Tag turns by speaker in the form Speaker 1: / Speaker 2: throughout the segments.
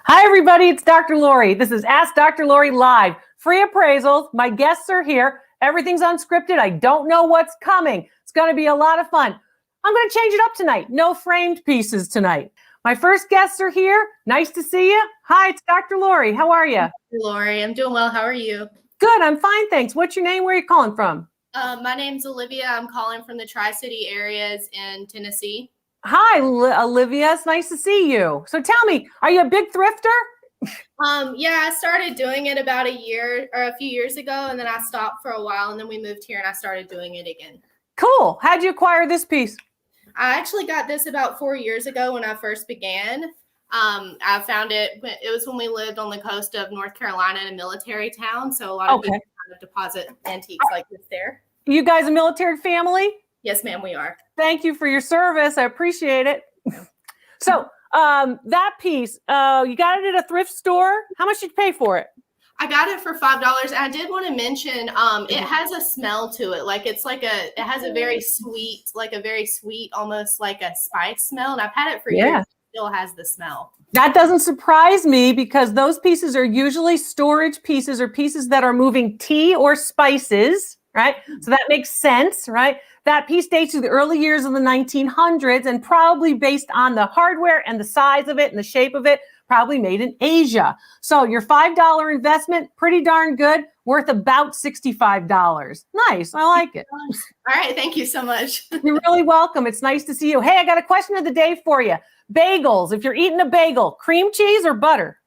Speaker 1: Hi, everybody. It's Dr. Lori. This is Ask Dr. Lori Live. Free appraisals. My guests are here. Everything's unscripted. I don't know what's coming. It's going to be a lot of fun. I'm going to change it up tonight. No framed pieces tonight. My first guests are here. Nice to see you. Hi, it's Dr. Lori. How are you?
Speaker 2: Lori, I'm doing well. How are you?
Speaker 1: Good. I'm fine, thanks. What's your name? Where are you calling from?
Speaker 2: My name's Olivia. I'm calling from the Tri-City areas in Tennessee.
Speaker 1: Hi, Olivia. It's nice to see you. So tell me, are you a big thrifter?
Speaker 2: Yeah, I started doing it about a few years ago, and then I stopped for a while, and then we moved here and I started doing it again.
Speaker 1: Cool. How'd you acquire this piece?
Speaker 2: I actually got this about 4 years ago when I first began. I found it. It was when we lived on the coast of North Carolina in a military town, so a lot of people kind of deposit antiques like this there.
Speaker 1: You guys a military family?
Speaker 2: Yes, ma'am, we are.
Speaker 1: Thank you for your service. I appreciate it. So that piece, you got it at a thrift store. How much did you pay for it?
Speaker 2: I got it for $5. I did want to mention, it has a smell to it. Like it has a very sweet, almost like a spice smell. And I've had it for years. It still has the smell.
Speaker 1: That doesn't surprise me because those pieces are usually storage pieces or pieces that are moving tea or spices, right? So that makes sense, right? That piece dates to the early years of the 1900s and probably based on the hardware and the size of it and the shape of it, probably made in Asia. So your $5 investment, pretty darn good, worth about $65. Nice, I like it.
Speaker 2: All right, thank you so much.
Speaker 1: You're really welcome. It's nice to see you. Hey, I got a question of the day for you. Bagels, if you're eating a bagel, cream cheese or butter?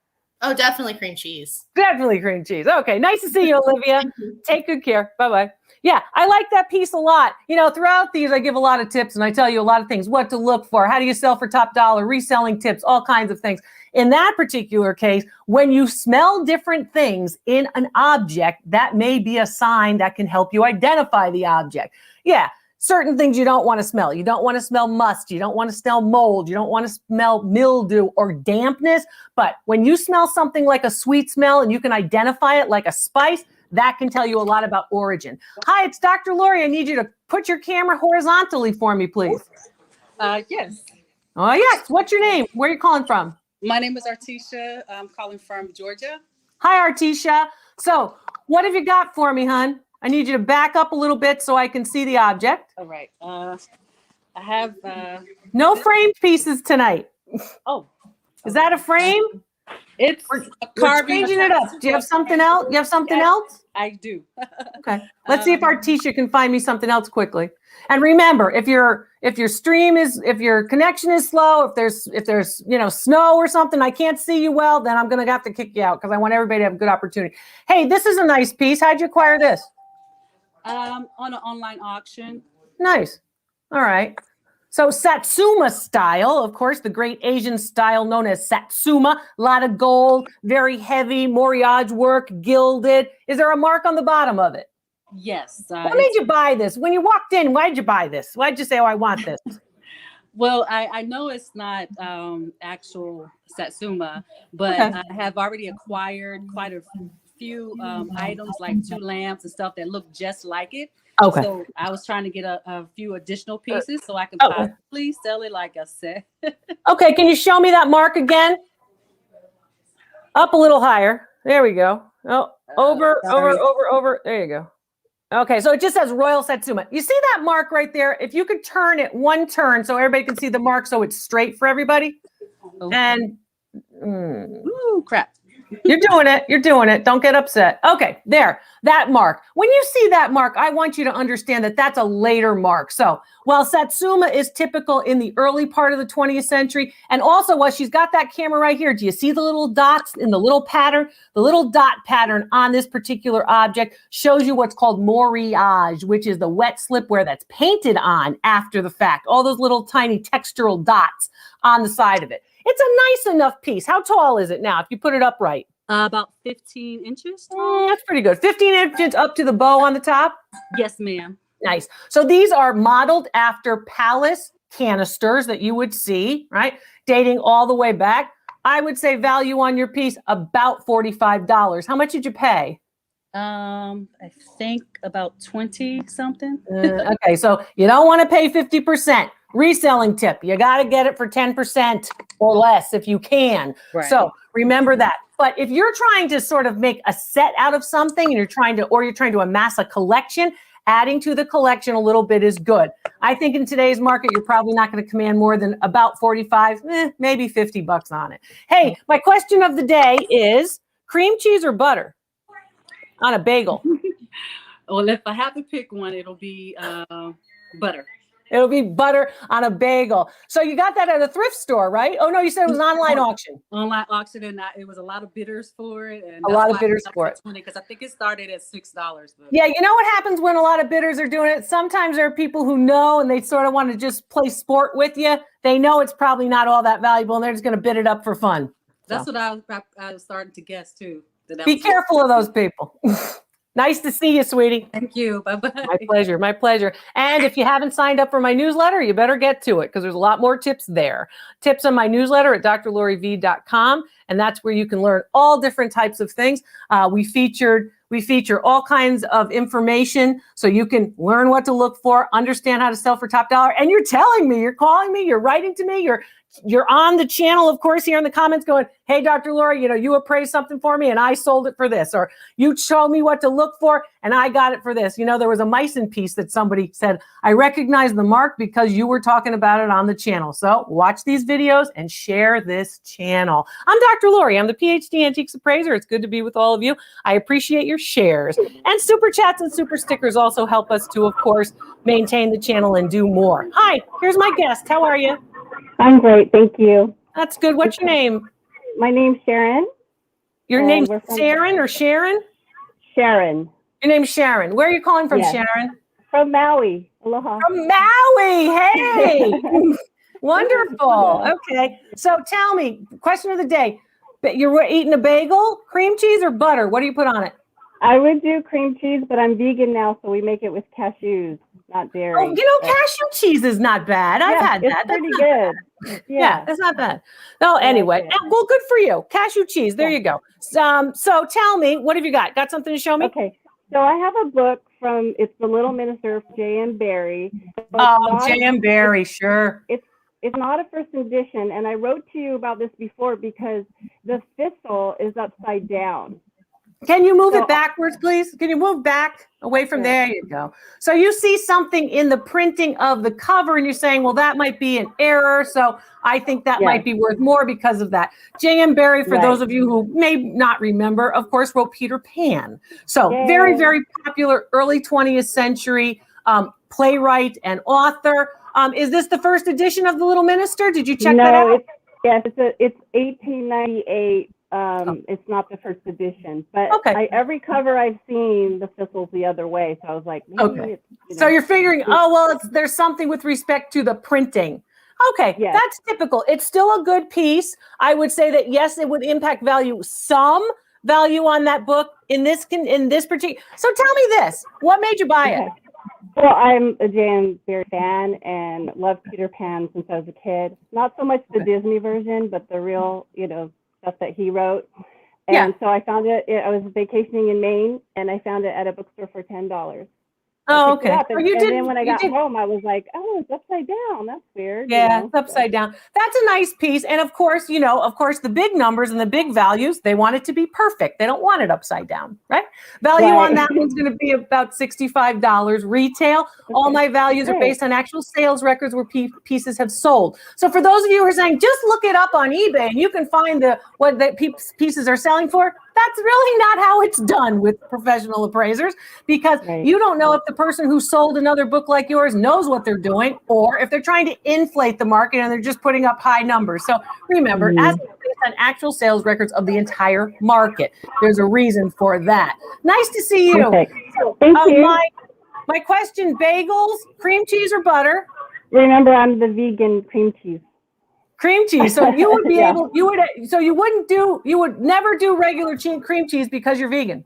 Speaker 2: Oh, definitely cream cheese.
Speaker 1: Definitely cream cheese. Okay, nice to see you, Olivia. Take good care. Bye-bye. Yeah, I like that piece a lot. You know, throughout these, I give a lot of tips and I tell you a lot of things, what to look for, how do you sell for top dollar, reselling tips, all kinds of things. In that particular case, when you smell different things in an object, that may be a sign that can help you identify the object. Yeah, certain things you don't want to smell. You don't want to smell must. You don't want to smell mold. You don't want to smell mildew or dampness. But when you smell something like a sweet smell and you can identify it like a spice, that can tell you a lot about origin. Hi, it's Dr. Lori. I need you to put your camera horizontally for me, please.
Speaker 3: Yes.
Speaker 1: Oh, yes. What's your name? Where are you calling from?
Speaker 3: My name is Artisha. I'm calling from Georgia.
Speaker 1: Hi, Artisha. So what have you got for me, hon? I need you to back up a little bit so I can see the object.
Speaker 3: All right. I have...
Speaker 1: No framed pieces tonight.
Speaker 3: Oh.
Speaker 1: Is that a frame?
Speaker 3: It's
Speaker 1: We're changing it up. Do you have something else? You have something else?
Speaker 3: I do.
Speaker 1: Okay. Let's see if Artisha can find me something else quickly. And remember, if your connection is slow, if there's snow or something, I can't see you well, then I'm gonna have to kick you out because I want everybody to have a good opportunity. Hey, this is a nice piece. How'd you acquire this?
Speaker 3: On an online auction.
Speaker 1: Nice. All right. So Satsuma style, of course, the great Asian style known as Satsuma, a lot of gold, very heavy, moriage work, gilded. Is there a mark on the bottom of it?
Speaker 3: Yes.
Speaker 1: What made you buy this? When you walked in, why did you buy this? Why did you say, oh, I want this?
Speaker 3: Well, I know it's not actual Satsuma, but I have already acquired quite a few items like 2 lamps and stuff that look just like it.
Speaker 1: Okay.
Speaker 3: So I was trying to get a few additional pieces so I can possibly sell it like I said.
Speaker 1: Okay, can you show me that mark again? Up a little higher. There we go. Oh, over. There you go. Okay, so it just says Royal Satsuma. You see that mark right there? If you could turn it one turn so everybody can see the mark so it's straight for everybody. Okay. And
Speaker 3: ooh, crap.
Speaker 1: You're doing it. Don't get upset. Okay, there, that mark. When you see that mark, I want you to understand that that's a later mark. So while Satsuma is typical in the early part of the 20th century, and also while she's got that camera right here, do you see the little dots in the little pattern? The little dot pattern on this particular object shows you what's called moriage, which is the wet slipware that's painted on after the fact. All those little tiny textural dots on the side of it. It's a nice enough piece. How tall is it now if you put it upright?
Speaker 3: About 15 inches tall.
Speaker 1: That's pretty good. 15 inches up to the bow on the top?
Speaker 3: Yes, ma'am.
Speaker 1: Nice. So these are modeled after palace canisters that you would see, right? Dating all the way back. I would say value on your piece about $45. How much did you pay?
Speaker 3: I think about 20 something.
Speaker 1: Okay, so you don't want to pay 50%. Reselling tip. You got to get it for 10% or less if you can.
Speaker 3: Right.
Speaker 1: So remember that. But if you're trying to sort of make a set out of something and you're trying to amass a collection, adding to the collection a little bit is good. I think in today's market, you're probably not going to command more than about 45, maybe $50 on it. Hey, my question of the day is cream cheese or butter on a bagel?
Speaker 3: Well, if I have to pick one, it'll be butter.
Speaker 1: It'll be butter on a bagel. So you got that at a thrift store, right? Oh, no, you said it was an online auction.
Speaker 3: Online auction, and it was a lot of bidders for it. And
Speaker 1: a lot of bidders for it.
Speaker 3: Because I think it started at $6. But.
Speaker 1: Yeah, you know what happens when a lot of bidders are doing it? Sometimes there are people who know and they sort of want to just play sport with you. They know it's probably not all that valuable and they're just going to bid it up for fun.
Speaker 3: That's what I was starting to guess too.
Speaker 1: Be careful of those people. Nice to see you, sweetie.
Speaker 3: Thank you. Bye-bye.
Speaker 1: My pleasure. My pleasure. And if you haven't signed up for my newsletter, you better get to it because there's a lot more tips there. Tips on my newsletter at drloriv.com. And that's where you can learn all different types of things. We feature all kinds of information so you can learn what to look for, understand how to sell for top dollar. And you're telling me, you're calling me, you're writing to me, you're on the channel, of course, here in the comments going, hey, Dr. Lori, you appraised something for me and I sold it for this, or you showed me what to look for and I got it for this. There was a Meissen piece that somebody said, I recognize the mark because you were talking about it on the channel. So watch these videos and share this channel. I'm Dr. Lori. I'm the PhD Antiques Appraiser. It's good to be with all of you. I appreciate your shares. And super chats and super stickers also help us to, of course, maintain the channel and do more. Hi, here's my guest. How are you?
Speaker 4: I'm great, thank you.
Speaker 1: That's good. What's your name?
Speaker 4: My name's Sharon.
Speaker 1: Your name's Sharon or Sharon?
Speaker 4: Sharon.
Speaker 1: Your name's Sharon. Where are you calling from, yes. Sharon?
Speaker 4: From Maui. Aloha.
Speaker 1: From Maui. Hey. Wonderful. Okay. So tell me, question of the day. You're eating a bagel, cream cheese or butter? What do you put on it?
Speaker 4: I would do cream cheese, but I'm vegan now, so we make it with cashews, not dairy.
Speaker 1: Oh, cashew cheese is not bad. I've had that.
Speaker 4: It's pretty good.
Speaker 1: Yeah, it's not bad. No, anyway. Well, good for you. Cashew cheese. There you go. So tell me, what have you got? Got something to show me?
Speaker 4: Okay. So I have a book it's The Little Minister, J.M. Barrie.
Speaker 1: Oh, J.M. Barrie, sure.
Speaker 4: It's not a first edition, and I wrote to you about this before because the thistle is upside down.
Speaker 1: Can you move it backwards, please? Can you move back away from there? You go. So you see something in the printing of the cover and you're saying, well, that might be an error. So I think that might be worth more because of that. J.M. Barrie, for those of you who may not remember, of course, wrote Peter Pan. So very, very popular early 20th century playwright and author. Is this the first edition of The Little Minister? Did you check that out?
Speaker 4: It's 1898. It's not the first edition, but every cover I've seen, the thistle's the other way. So I was like, maybe
Speaker 1: So you're figuring, there's something with respect to the printing. Okay, that's typical. It's still a good piece. I would say that, yes, it would impact some value on that book in this particular. So tell me this, what made you buy it?
Speaker 4: Well, I'm a J.M. Barrie fan and loved Peter Pan since I was a kid. Not so much the Disney version, but the real, stuff that he wrote. And so I found it, I was vacationing in Maine and I found it at a bookstore for $10.
Speaker 1: Oh, okay.
Speaker 4: And then when I got home, I was like, oh, it's upside down. That's weird.
Speaker 1: Yeah, it's upside down. That's a nice piece. And of course, the big numbers and the big values, they want it to be perfect. They don't want it upside down, right? Value on that one's going to be about $65 retail. All my values are based on actual sales records where pieces have sold. So for those of you who are saying, just look it up on eBay and you can find what the pieces are selling for. That's really not how it's done with professional appraisers, because you don't know if the person who sold another book like yours knows what they're doing, or if they're trying to inflate the market and they're just putting up high numbers. So remember, as it's based on actual sales records of the entire market, there's a reason for that. Nice to see you.
Speaker 4: So, thank you.
Speaker 1: My question, bagels, cream cheese or butter?
Speaker 4: Remember, I'm the vegan cream cheese.
Speaker 1: Cream cheese. So you would be you would never do regular cream cheese because you're vegan.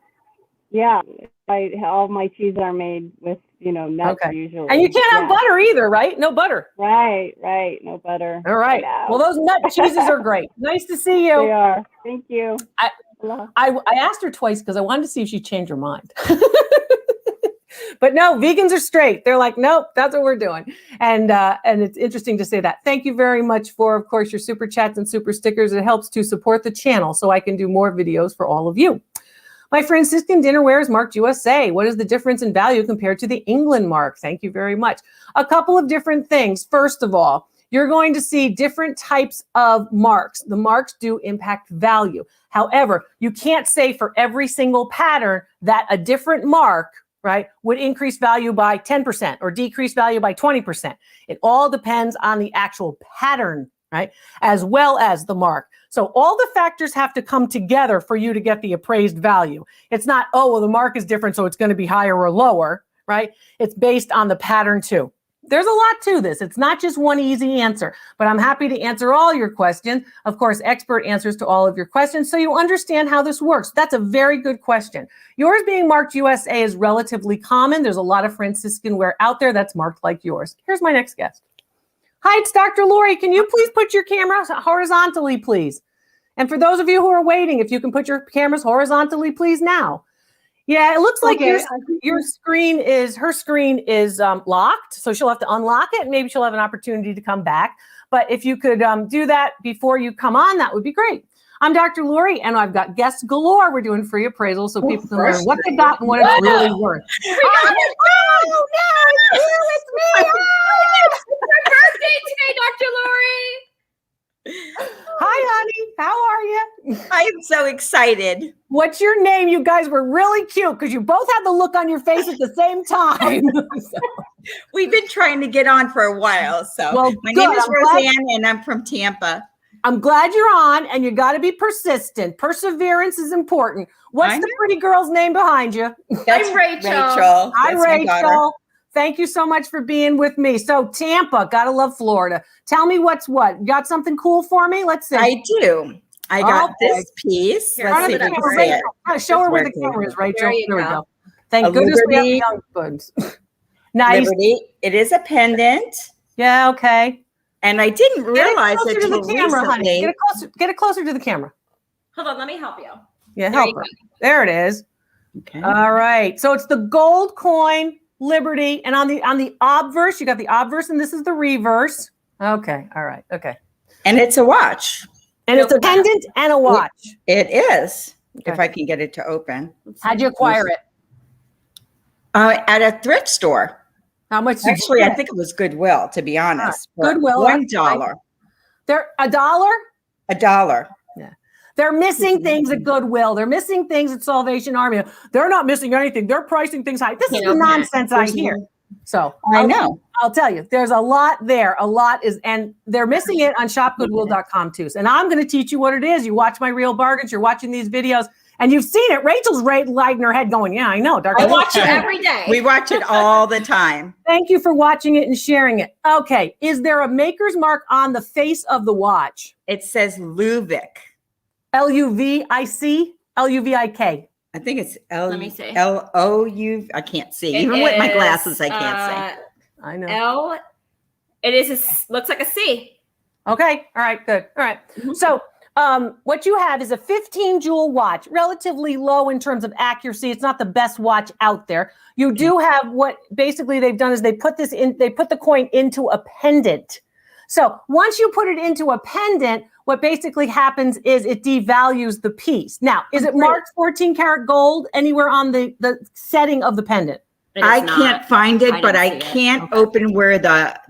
Speaker 4: Yeah. All my cheeses are made with, nuts usually.
Speaker 1: And you can't have butter either, right? No butter.
Speaker 4: Right. No butter.
Speaker 1: All right. Well, those nut cheeses are great. Nice to see you.
Speaker 4: They are. Thank you.
Speaker 1: I asked her twice because I wanted to see if she'd change her mind. But no, vegans are straight. They're like, nope, that's what we're doing. And it's interesting to say that. Thank you very much for, of course, your super chats and super stickers. It helps to support the channel so I can do more videos for all of you. My Franciscan dinnerware is marked USA. What is the difference in value compared to the England mark? Thank you very much. A couple of different things. First of all, you're going to see different types of marks. The marks do impact value. However, you can't say for every single pattern that a different mark, right, would increase value by 10% or decrease value by 20%. It all depends on the actual pattern, right, as well as the mark. So all the factors have to come together for you to get the appraised value. It's not, oh, well, the mark is different, so it's going to be higher or lower, right? It's based on the pattern too. There's a lot to this. It's not just one easy answer, but I'm happy to answer all your questions. Of course, expert answers to all of your questions so you understand how this works. That's a very good question. Yours being marked USA is relatively common. There's a lot of Franciscan ware out there that's marked like yours. Here's my next guest. Hi, it's Dr. Lori. Can you please put your camera horizontally, please? And for those of you who are waiting, if you can put your cameras horizontally, please now. Yeah, it looks like your screen is, her screen is locked, so she'll have to unlock it, and maybe she'll have an opportunity to come back. But if you could do that before you come on, that would be great. I'm Dr. Lori, and I've got guests galore. We're doing free appraisal so people can learn what they got and what it's really worth.
Speaker 2: Oh, no, it's me. It's your birthday today, Dr. Lori.
Speaker 1: Hi, honey. How are you?
Speaker 5: I am so excited.
Speaker 1: What's your name? You guys were really cute because you both had the look on your face at the same time.
Speaker 5: We've been trying to get on for a while. So
Speaker 1: well,
Speaker 5: my name is Roseanne and I'm from Tampa.
Speaker 1: I'm glad you're on, and you got to be persistent. Perseverance is important. What's the pretty girl's name behind you?
Speaker 5: That's
Speaker 2: I'm Rachel.
Speaker 1: Hi,
Speaker 5: That's my daughter.
Speaker 1: Rachel. Thank you so much for being with me. So Tampa, gotta love Florida. Tell me what's what. You got something cool for me? Let's see.
Speaker 5: I do. I got this piece. Let's see if you can see it.
Speaker 1: Show her where the camera is, Rachel.
Speaker 2: There you go.
Speaker 1: Thank goodness we have young ones. Nice.
Speaker 5: Liberty. It is a pendant.
Speaker 1: Yeah, okay.
Speaker 5: And I didn't realize it
Speaker 1: to the
Speaker 5: until
Speaker 1: camera, honey.
Speaker 5: recently.
Speaker 1: Get it closer to the camera.
Speaker 2: Hold on, let me help you.
Speaker 1: Yeah, help her. There it is.
Speaker 5: Okay.
Speaker 1: All right. So it's the gold coin, Liberty, and on the obverse, you got the obverse, and this is the reverse. Okay. All right. Okay.
Speaker 5: And it's a watch.
Speaker 1: And it's a pendant and a watch.
Speaker 5: It is.
Speaker 1: Okay.
Speaker 5: If I can get it to open.
Speaker 1: How'd you acquire it?
Speaker 5: At a thrift store.
Speaker 1: How much?
Speaker 5: Actually, I think it was Goodwill, to be honest.
Speaker 1: Goodwill.
Speaker 5: $1.
Speaker 1: They're $1?
Speaker 5: $1.
Speaker 1: Yeah. They're missing things at Goodwill. They're missing things at Salvation Army. They're not missing anything. They're pricing things high. This is the nonsense I hear. So
Speaker 5: I know.
Speaker 1: I'll tell you, there's a lot there. A lot is, and they're missing it on shopgoodwill.com too. And I'm going to teach you what it is. You watch my Real Bargains. You're watching these videos. And you've seen it. Rachel's lighting her head going, yeah, I know.
Speaker 2: I watch it every day.
Speaker 5: We watch it all the time.
Speaker 1: Thank you for watching it and sharing it. Okay. Is there a maker's mark on the face of the watch?
Speaker 5: It says Luvic.
Speaker 1: Luvic? Luvik?
Speaker 5: I think it's
Speaker 2: Let me see.
Speaker 5: L-O-U. I can't see. Even with my glasses, I can't see.
Speaker 1: I know.
Speaker 2: L. It is. Looks like a C.
Speaker 1: Okay. All right. Good. All right. So what you have is a 15 jewel watch, relatively low in terms of accuracy. It's not the best watch out there. You do have what basically they've done is they put the coin into a pendant. So once you put it into a pendant, what basically happens is it devalues the piece. Now, is it marked 14 karat gold anywhere on the setting of the pendant?
Speaker 5: I can't find it, but I can't open where the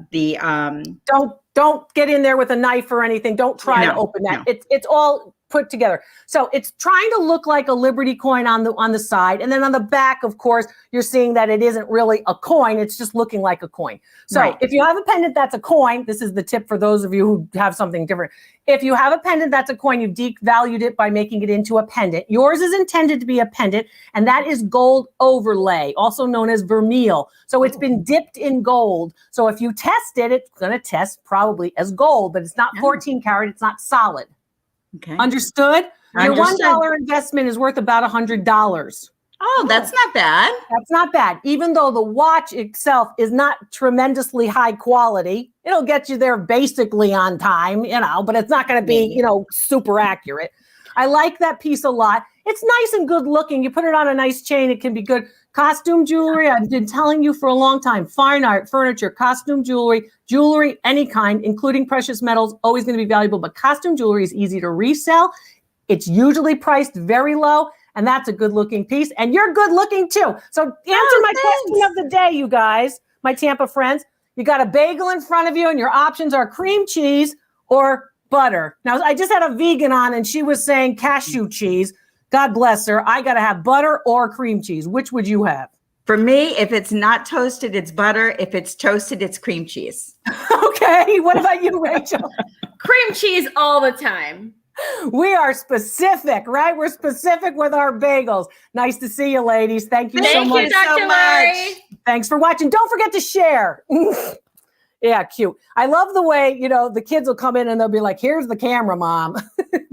Speaker 1: Don't get in there with a knife or anything. Don't try to open that. No. It's all put together. So it's trying to look like a Liberty coin on the side. And then on the back, of course, you're seeing that it isn't really a coin. It's just looking like a coin. So if you have a pendant that's a coin, this is the tip for those of you who have something different. If you have a pendant that's a coin, you've devalued it by making it into a pendant. Yours is intended to be a pendant, and that is gold overlay, also known as vermeil. So it's been dipped in gold. So if you test it, it's going to test probably as gold, but it's not 14 karat. It's not solid.
Speaker 5: Okay.
Speaker 1: Understood? Your $1 investment is worth about $100.
Speaker 5: Oh, that's not bad.
Speaker 1: That's not bad. Even though the watch itself is not tremendously high quality, it'll get you there basically on time, but it's not going to be, super accurate. I like that piece a lot. It's nice and good looking. You put it on a nice chain, it can be good. Costume jewelry, I've been telling you for a long time, fine art, furniture, costume jewelry, any kind, including precious metals, always going to be valuable. But costume jewelry is easy to resell. It's usually priced very low, and that's a good looking piece. And you're good looking too. So answer my question of the day, you guys, my Tampa friends. You got a bagel in front of you, and your options are cream cheese or butter. Now, I just had a vegan on, and she was saying cashew cheese. God bless her. I got to have butter or cream cheese. Which would you have?
Speaker 5: For me, if it's not toasted, it's butter. If it's toasted, it's cream cheese.
Speaker 1: Okay. What about you, Rachel?
Speaker 6: Cream cheese all the time.
Speaker 1: We are specific, right? We're specific with our bagels. Nice to see you, ladies. Thank you so much.
Speaker 6: Thank you, Dr. Lori.
Speaker 1: Thanks for watching. Don't forget to share. Yeah, cute. I love the way, the kids will come in and they'll be like, here's the camera, Mom.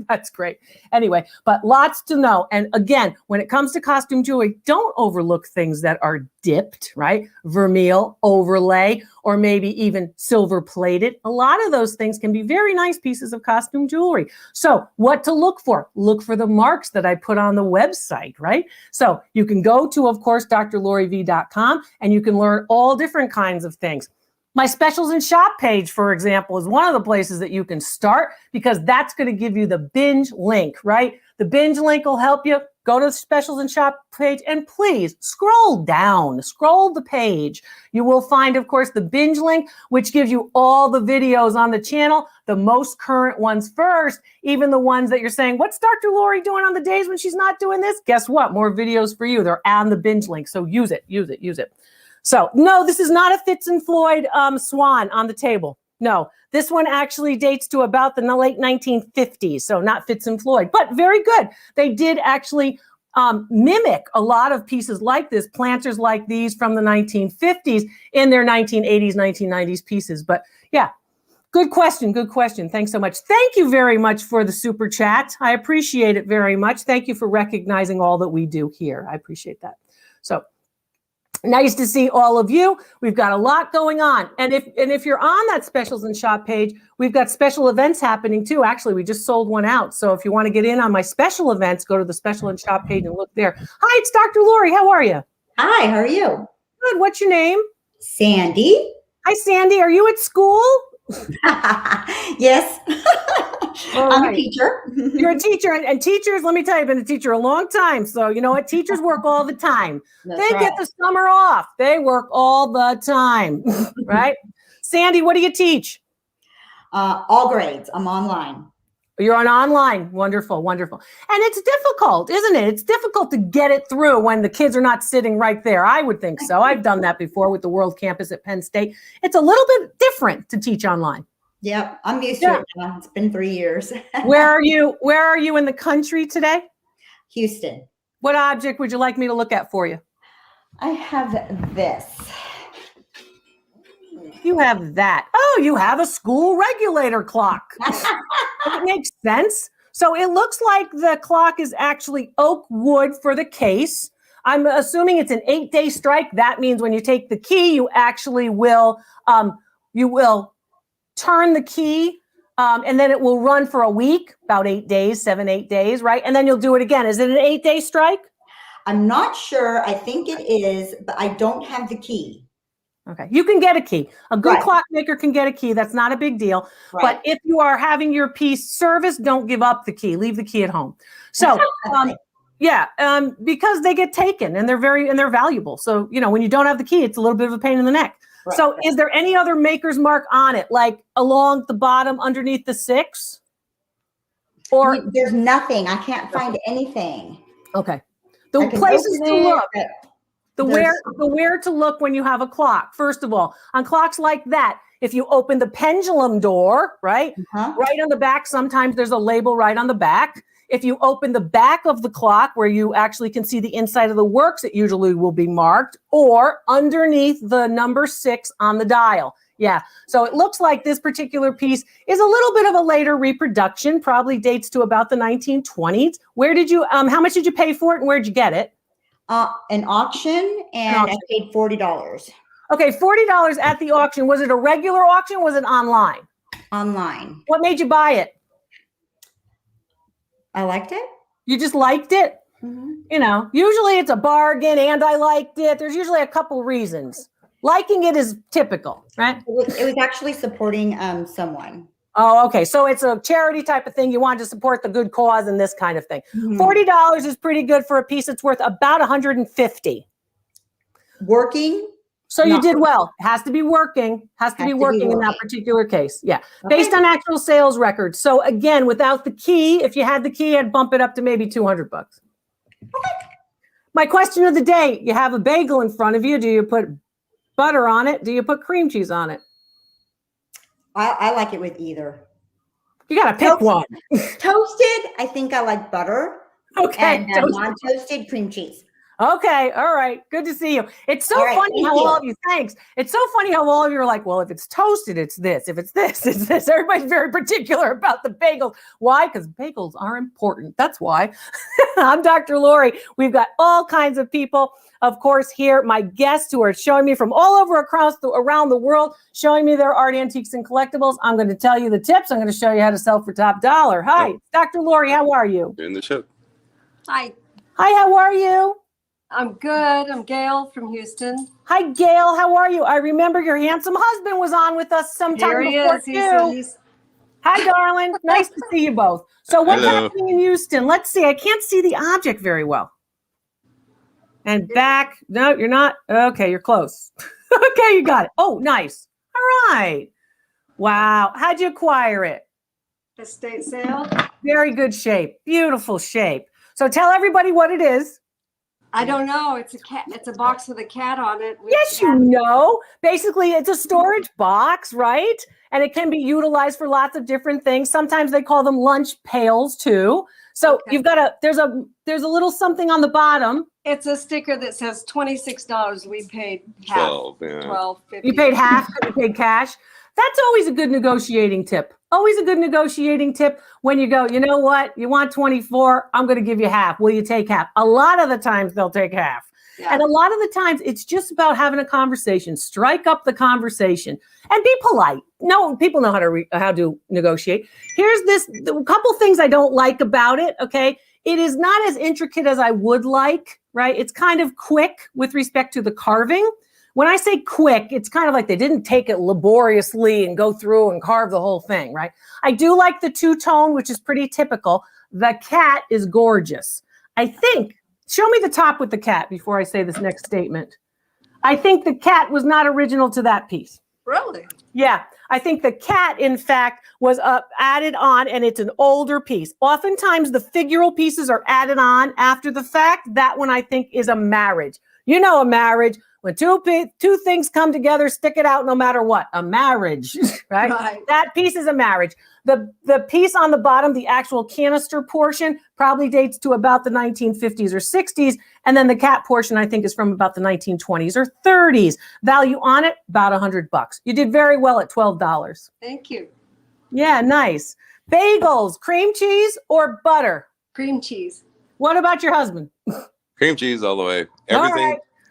Speaker 1: That's great. Anyway, but lots to know. And again, when it comes to costume jewelry, don't overlook things that are dipped, right? Vermeil, overlay, or maybe even silver plated. A lot of those things can be very nice pieces of costume jewelry. So what to look for? Look for the marks that I put on the website, right? So you can go to, of course, drloriv.com, and you can learn all different kinds of things. My specials and shop page, for example, is one of the places that you can start, because that's going to give you the binge link, right? The binge link will help you go to the specials and shop page, and please scroll down, scroll the page. You will find, of course, the binge link, which gives you all the videos on the channel, the most current ones first, even the ones that you're saying, what's Dr. Lori doing on the days when she's not doing this? Guess what? More videos for you. They're on the binge link. So use it, use it, use it. So no, this is not a Fitz and Floyd swan on the table. No, this one actually dates to about the late 1950s. So not Fitz and Floyd, but very good. They did actually mimic a lot of pieces like this, planters like these from the 1950s in their 1980s, 1990s pieces. But yeah, good question. Good question. Thanks so much. Thank you very much for the super chat. I appreciate it very much. Thank you for recognizing all that we do here. I appreciate that. So nice to see all of you. We've got a lot going on. And if you're on that specials and shop page, we've got special events happening too. Actually, we just sold one out. So if you want to get in on my special events, go to the special and shop page and look there. Hi, it's Dr. Lori. How are you?
Speaker 7: Hi, how are you?
Speaker 1: Good. What's your name?
Speaker 7: Sandy.
Speaker 1: Hi, Sandy. Are you at school?
Speaker 7: Yes. I'm
Speaker 1: right.
Speaker 7: a teacher.
Speaker 1: You're a teacher, and teachers, let me tell you, I've been a teacher a long time. So you know what? Teachers work all the time.
Speaker 7: That's
Speaker 1: They get the summer off. They work all the time, right? Sandy, what do you teach?
Speaker 7: All grades. I'm online.
Speaker 1: You're on online. Wonderful, wonderful. And it's difficult, isn't it? It's difficult to get it through when the kids are not sitting right there. I would think so. I've done that before with the World Campus at Penn State. It's a little bit different to teach online.
Speaker 7: Yep, I'm used to it now. It's been 3 years.
Speaker 1: Where are you in the country today?
Speaker 7: Houston.
Speaker 1: What object would you like me to look at for you?
Speaker 7: I have this.
Speaker 1: You have that. Oh, you have a school regulator clock. It makes sense. So it looks like the clock is actually oak wood for the case. I'm assuming it's an 8-day strike. That means when you take the key, you actually will turn the key, and then it will run for a week, about 8 days, 7-8 days, right? And then you'll do it again. Is it an 8-day strike?
Speaker 7: I'm not sure. I think it is, but I don't have the key.
Speaker 1: Okay, you can get a key. A good clockmaker can get a key. That's not a big deal.
Speaker 7: Right.
Speaker 1: But if you are having your piece serviced, don't give up the key. Leave the key at home. So, because they get taken and they're valuable. So, when you don't have the key, it's a little bit of a pain in the neck. Right. So, is there any other maker's mark on it, like along the bottom underneath the 6? Or
Speaker 7: there's nothing. I can't find anything.
Speaker 1: Okay. The places to look. The where to look when you have a clock. First of all, on clocks like that, if you open the pendulum door, right? Right on the back, sometimes there's a label right on the back. If you open the back of the clock where you actually can see the inside of the works, it usually will be marked, or underneath the number 6 on the dial. Yeah. So it looks like this particular piece is a little bit of a later reproduction, probably dates to about the 1920s. Where did you, how much did you pay for it and where'd you get it?
Speaker 7: An auction, and I paid $40.
Speaker 1: Okay, $40 at the auction. Was it a regular auction or was it online?
Speaker 7: Online.
Speaker 1: What made you buy it?
Speaker 7: I liked it.
Speaker 1: You just liked it? You know, usually it's a bargain and I liked it. There's usually a couple reasons. Liking it is typical, right?
Speaker 7: It was actually supporting someone.
Speaker 1: Oh, okay. So it's a charity type of thing. You want to support the good cause and this kind of thing. $40 is pretty good for a piece. It's worth about $150.
Speaker 7: Working.
Speaker 1: So you did well. It has to be working. Has to be working in that particular case. Yeah. Okay. Based on actual sales records. So again, without the key, if you had the key, I'd bump it up to maybe $200. Okay. My question of the day, you have a bagel in front of you. Do you put butter on it? Do you put cream cheese on it?
Speaker 7: I like it with either.
Speaker 1: You got to pick one.
Speaker 7: Toasted, I think I like butter.
Speaker 1: Okay.
Speaker 7: And non-toasted, cream cheese.
Speaker 1: Okay. All right. Good to see you. It's so funny how all of you, thanks. It's so funny how all of you are like, well, if it's toasted, it's this. If it's this, it's this. Everybody's very particular about the bagels. Why? Because bagels are important. That's why. I'm Dr. Lori. We've got all kinds of people, of course, here. My guests who are showing me from all over around the world, showing me their art, antiques, and collectibles. I'm going to tell you the tips. I'm going to show you how to sell for top dollar. Hi, Dr. Lori. How are you?
Speaker 8: Doing the show.
Speaker 6: Hi,
Speaker 1: how are you?
Speaker 6: I'm good. I'm Gail from Houston.
Speaker 1: Hi, Gail. How are you? I remember your handsome husband was on with us sometime before too. Hi, darling. Nice to see you both. So what's happening in Houston? Let's see. I can't see the object very well. And back. No, you're not. Okay, you're close. Okay, you got it. Oh, nice. All right. Wow. How'd you acquire it?
Speaker 6: Estate sale.
Speaker 1: Very good shape. Beautiful shape. So tell everybody what it is.
Speaker 6: I don't know. It's a cat. It's a box with a cat on it.
Speaker 1: Yes, you know. Basically, it's a storage box, right? And it can be utilized for lots of different things. Sometimes they call them lunch pails too. So you've got there's a little something on the bottom.
Speaker 6: It's a sticker that says $26. We paid half. $12.50.
Speaker 1: You paid half. You paid cash. That's always a good negotiating tip. Always a good negotiating tip when you go, you know what? You want 24, I'm going to give you half. Will you take half? A lot of the times they'll take half. Yeah. And a lot of the times it's just about having a conversation. Strike up the conversation and be polite. No, people know how to negotiate. Here's a couple things I don't like about it. Okay. It is not as intricate as I would like, right? It's kind of quick with respect to the carving. When I say quick, it's kind of like they didn't take it laboriously and go through and carve the whole thing, right? I do like the two-tone, which is pretty typical. The cat is gorgeous. I think, show me the top with the cat before I say this next statement. I think the cat was not original to that piece.
Speaker 6: Really?
Speaker 1: Yeah. I think the cat, in fact, was added on, and it's an older piece. Oftentimes, the figural pieces are added on after the fact. That one, I think, is a marriage. You know, a marriage. When two things come together, stick it out no matter what. A marriage, right? That piece is a marriage. The piece on the bottom, the actual canister portion, probably dates to about the 1950s or 60s. And then the cat portion, I think, is from about the 1920s or 30s. Value on it, about $100. You did very well at $12.
Speaker 6: Thank you.
Speaker 1: Yeah, nice. Bagels, cream cheese or butter?
Speaker 6: Cream cheese.
Speaker 1: What about your husband?
Speaker 8: Cream cheese all the way.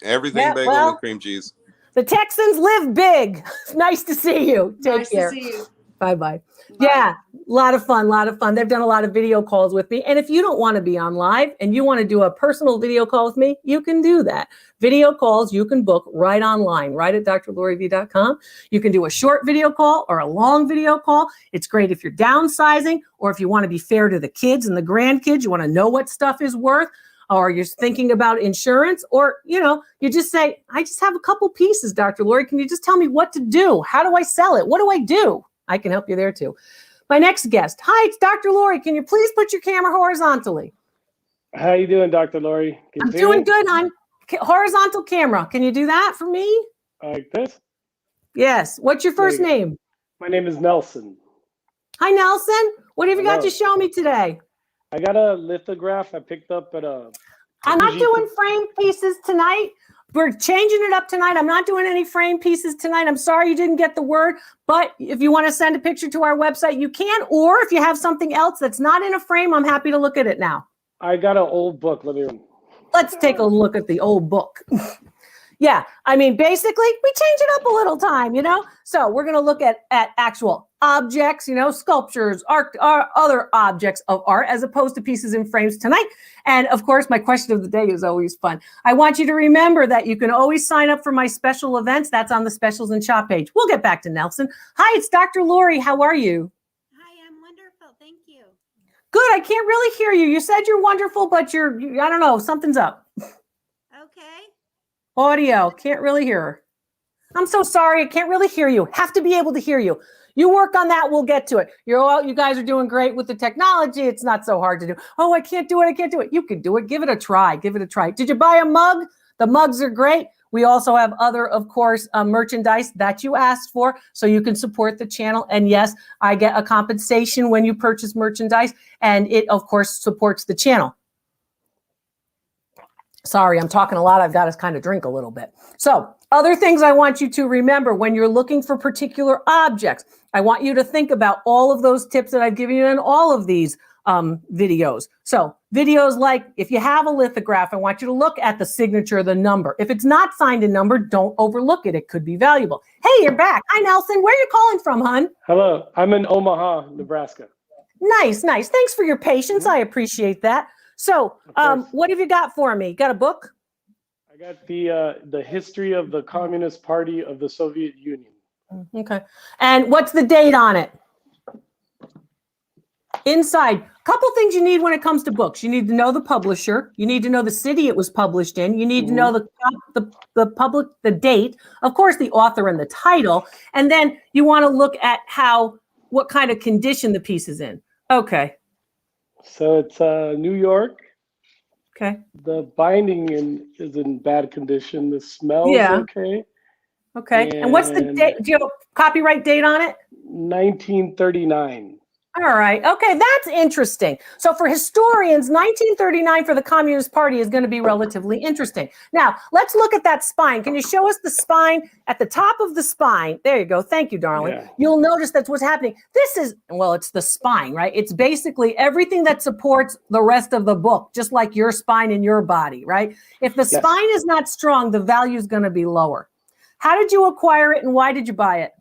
Speaker 8: Everything bagel with cream cheese.
Speaker 1: The Texans live big. Nice to see you. Take care.
Speaker 6: Nice to see you.
Speaker 1: Bye-bye. Yeah, a lot of fun. They've done a lot of video calls with me. And if you don't want to be on live and you want to do a personal video call with me, you can do that. Video calls you can book right online, right at drloriv.com. You can do a short video call or a long video call. It's great if you're downsizing or if you want to be fair to the kids and the grandkids, you want to know what stuff is worth. Or you're thinking about insurance, or, you just say, I just have a couple pieces, Dr. Lori. Can you just tell me what to do? How do I sell it? What do I do? I can help you there too. My next guest. Hi, it's Dr. Lori. Can you please put your camera horizontally?
Speaker 9: How you doing, Dr. Lori?
Speaker 1: I'm doing good, hon. Horizontal camera. Can you do that for me?
Speaker 9: Like this?
Speaker 1: Yes. What's your first name?
Speaker 9: My name is Nelson.
Speaker 1: Hi, Nelson. What have you got to show me today?
Speaker 9: I got a lithograph I picked up at a...
Speaker 1: I'm not doing frame pieces tonight. We're changing it up tonight. I'm not doing any frame pieces tonight. I'm sorry you didn't get the word, but if you want to send a picture to our website, you can. Or if you have something else that's not in a frame, I'm happy to look at it now.
Speaker 9: I got an old book.
Speaker 1: Let's take a look at the old book. Yeah, I mean, basically, we change it up a little time, So we're going to look at actual objects, sculptures, art, other objects of art, as opposed to pieces in frames tonight. And of course, my question of the day is always fun. I want you to remember that you can always sign up for my special events. That's on the specials and shop page. We'll get back to Nelson. Hi, it's Dr. Lori. How are you?
Speaker 10: Hi, I'm wonderful. Thank you.
Speaker 1: Good. I can't really hear you. You said you're wonderful, but I don't know, something's up.
Speaker 10: Okay.
Speaker 1: Audio. Can't really hear her. I'm so sorry. I can't really hear you. Have to be able to hear you. You work on that. We'll get to it. You guys are doing great with the technology. It's not so hard to do. Oh, I can't do it. I can't do it. You can do it. Give it a try. Give it a try. Did you buy a mug? The mugs are great. We also have other, of course, merchandise that you asked for, so you can support the channel. And yes, I get a compensation when you purchase merchandise, and it, of course, supports the channel. Sorry, I'm talking a lot. I've got to kind of drink a little bit. So other things I want you to remember when you're looking for particular objects, I want you to think about all of those tips that I've given you in all of these videos. So videos like, if you have a lithograph, I want you to look at the signature, the number. If it's not signed and numbered, don't overlook it. It could be valuable. Hey, you're back. Hi, Nelson. Where are you calling from, hon?
Speaker 9: Hello, I'm in Omaha, Nebraska.
Speaker 1: Nice, nice. Thanks for your patience. I appreciate that. So what have you got for me? Got a book?
Speaker 9: I got the history of the Communist Party of the Soviet Union.
Speaker 1: Okay. And what's the date on it? Inside, a couple things you need when it comes to books. You need to know the publisher. You need to know the city it was published in. You need to know the date, of course, the author and the title. And then you want to look at what kind of condition the piece is in. Okay.
Speaker 9: So it's New York.
Speaker 1: Okay.
Speaker 9: The binding is in bad condition. The smell is okay.
Speaker 1: Okay. And what's the date? Do you have a copyright date on it?
Speaker 9: 1939.
Speaker 1: All right. Okay, that's interesting. So for historians, 1939 for the Communist Party is going to be relatively interesting. Now, let's look at that spine. Can you show us the spine? At the top of the spine, there you go. Thank you, darling.
Speaker 9: Yeah.
Speaker 1: You'll notice that's what's happening. This is, well, it's the spine, right? It's basically everything that supports the rest of the book, just like your spine in your body, right? If the spine is not strong, the value is going to be lower. How did you acquire it and why did you buy it?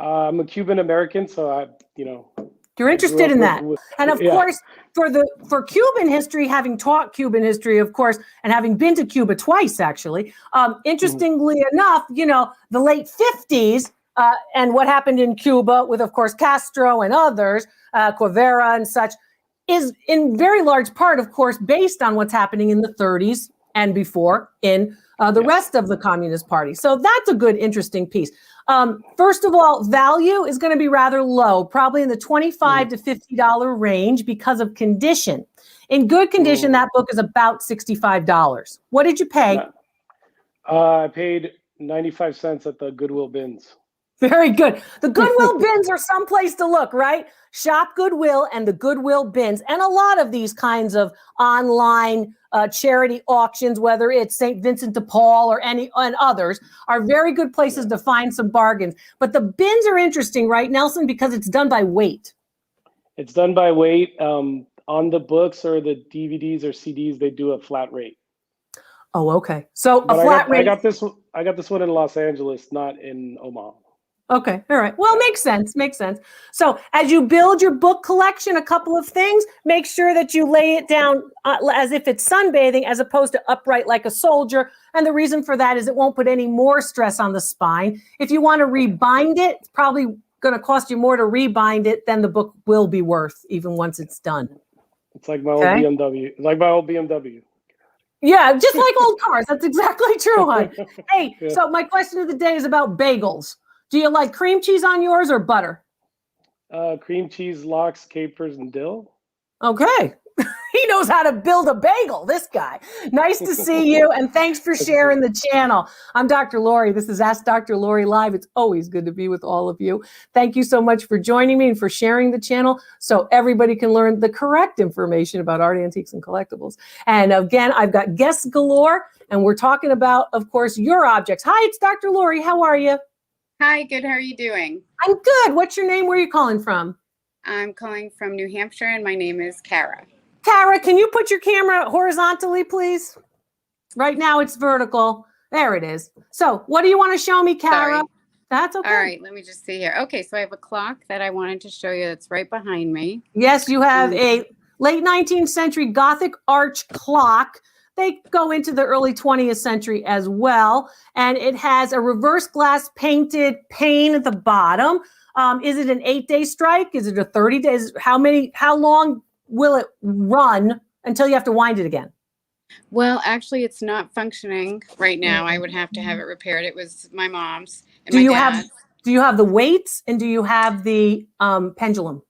Speaker 9: I'm a Cuban American, so
Speaker 1: you're interested in that. And of course, for Cuban history, having taught Cuban history, of course, and having been to Cuba twice, actually, interestingly enough, the late 50s and what happened in Cuba with, of course, Castro and others, Guevara and such, is in very large part, of course, based on what's happening in the 30s and before in the rest of the Communist Party. So that's a good, interesting piece. First of all, value is going to be rather low, probably in the $25 to $50 range because of condition. In good condition, that book is about $65. What did you pay?
Speaker 9: I paid 95 cents at the Goodwill bins.
Speaker 1: Very good. The Goodwill bins are someplace to look, right? Shop Goodwill and the Goodwill bins. And a lot of these kinds of online charity auctions, whether it's St. Vincent de Paul and others, are very good places to find some bargains. But the bins are interesting, right, Nelson, because it's done by weight.
Speaker 9: It's done by weight. On the books or the DVDs or CDs, they do a flat rate.
Speaker 1: Oh, okay. So a flat rate.
Speaker 9: I got this one in Los Angeles, not in Omaha.
Speaker 1: Okay. All right. Well, makes sense. Makes sense. So as you build your book collection, a couple of things, make sure that you lay it down as if it's sunbathing as opposed to upright like a soldier. And the reason for that is it won't put any more stress on the spine. If you want to rebind it, it's probably going to cost you more to rebind it than the book will be worth even once it's done.
Speaker 9: It's like my old BMW. It's like my old BMW.
Speaker 1: Yeah, just like old cars. That's exactly true, hon. Hey, so my question of the day is about bagels. Do you like cream cheese on yours or butter?
Speaker 9: Cream cheese, lox, capers, and dill.
Speaker 1: Okay. He knows how to build a bagel, this guy. Nice to see you, and thanks for sharing the channel. I'm Dr. Lori. This is Ask Dr. Lori Live. It's always good to be with all of you. Thank you so much for joining me and for sharing the channel so everybody can learn the correct information about art, antiques, and collectibles. And again, I've got guests galore, and we're talking about, of course, your objects. Hi, it's Dr. Lori. How are you?
Speaker 11: Hi, good. How are you doing?
Speaker 1: I'm good. What's your name? Where are you calling from?
Speaker 11: I'm calling from New Hampshire, and my name is Kara.
Speaker 1: Kara, can you put your camera horizontally, please? Right now it's vertical. There it is. So what do you want to show me, Kara?
Speaker 11: Sorry.
Speaker 1: That's okay.
Speaker 11: All right, let me just see here. Okay, so I have a clock that I wanted to show you that's right behind me.
Speaker 1: Yes, you have a late 19th century Gothic arch clock. They go into the early 20th century as well. And it has a reverse glass painted pane at the bottom. Is it an 8-day strike? Is it a 30 days? How long will it run until you have to wind it again?
Speaker 11: Well, actually, it's not functioning right now. I would have to have it repaired. It was my mom's and
Speaker 1: Do
Speaker 11: my
Speaker 1: you
Speaker 11: dad's.
Speaker 1: have the weights and do you have the pendulum?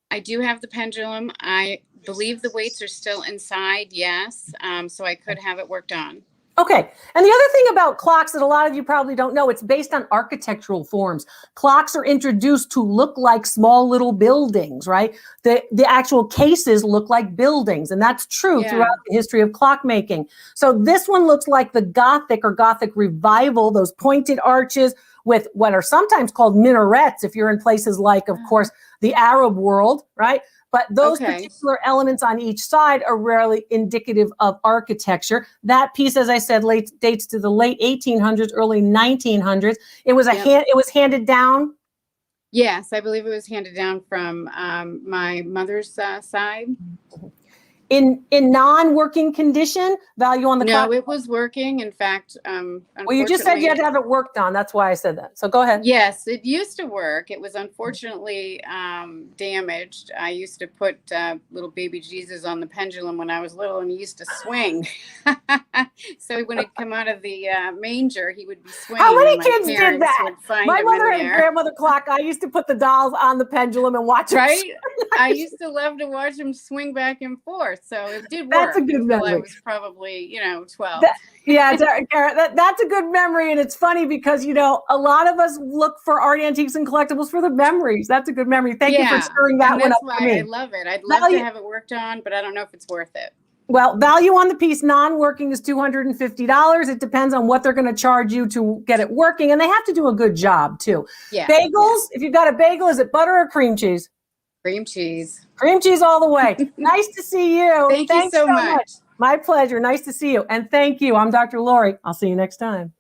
Speaker 11: I do have the pendulum. I believe the weights are still inside, yes. So I could have it worked on.
Speaker 1: Okay. And the other thing about clocks that a lot of you probably don't know, it's based on architectural forms. Clocks are introduced to look like small little buildings, right? The actual cases look like buildings, and that's true throughout the history of clockmaking. So this one looks like the Gothic or Gothic revival, those pointed arches with what are sometimes called minarets if you're in places like, of course, the Arab world, right? But those particular elements on each side are rarely indicative of architecture. That piece, as I said, dates to the late 1800s, early 1900s. It was it was handed down.
Speaker 11: Yes, I believe it was handed down from my mother's side.
Speaker 1: In non-working condition, value on the clock?
Speaker 11: No, it was working. In fact,
Speaker 1: well, you just said you had to have it worked on. That's why I said that. So go ahead.
Speaker 11: Yes, it used to work. It was unfortunately damaged. I used to put little baby Jesus on the pendulum when I was little, and he used to swing. So when he'd come out of the manger, he would be swinging.
Speaker 1: How many kids did that? My mother had a
Speaker 11: there.
Speaker 1: grandmother clock. I used to put the dolls on the pendulum and watch them.
Speaker 11: Right? I used to love to watch him swing back and forth. So it did work.
Speaker 1: That's a good memory.
Speaker 11: I was probably, 12.
Speaker 1: That's a good memory. And it's funny because, a lot of us look for art, antiques, and collectibles for the memories. That's a good memory. Thank you for stirring that one up for me.
Speaker 11: I love it. I'd love to have it worked on, but I don't know if it's worth it.
Speaker 1: Well, value on the piece non-working is $250. It depends on what they're going to charge you to get it working. And they have to do a good job, too.
Speaker 11: Yeah.
Speaker 1: Bagels, if you've got a bagel, is it butter or cream cheese?
Speaker 11: Cream cheese.
Speaker 1: Cream cheese all the way. Nice to see you.
Speaker 11: Thanks you so much.
Speaker 1: My pleasure. Nice to see you. And thank you. I'm Dr. Lori. I'll see you next time.